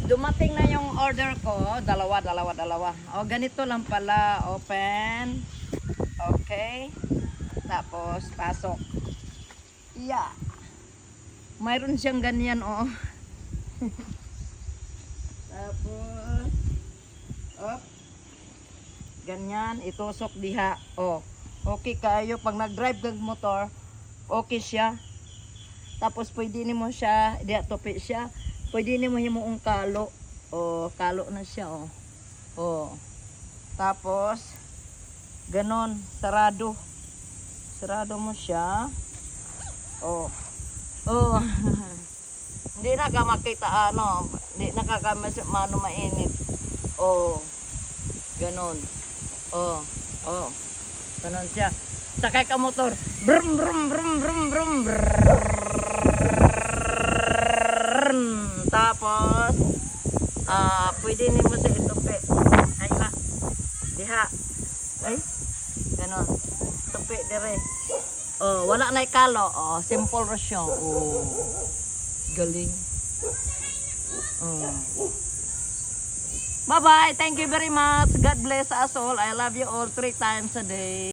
dumating na yung order ko. Dalawa. O, ganito lang pala. Open. Okay. Tapos, pasok. Yeah. Mayroon siyang ganyan, oh. Tapos, op. Ganyan, itusok diha. Oh. Okay kayo. Pag nag-drive kag motor, okay siya. Tapos, pwede nimo siya, diha tupi siya. Pwede nimo himuong kalo. Oh, kalo na siya, oh. Oh. Tapos, ganon, sarado. Sarado mo siya. Oh. Oh. Hindi na ka makita ano, hindi na ka mano mainit. Oh. Ganon. Oh. Oh. Ganon siya. Sakay ka motor. Brum brum brum brum brum. Tapos pwede nimo sa itupi. Ay na. Diha. Ay. Ganon. Tupi dire. Oh, wala na ikalo. Oh, simple ra siya. Oh. Galing. Oh. Bye-bye. Thank you very much. God bless us all. I love you all 3 times a day.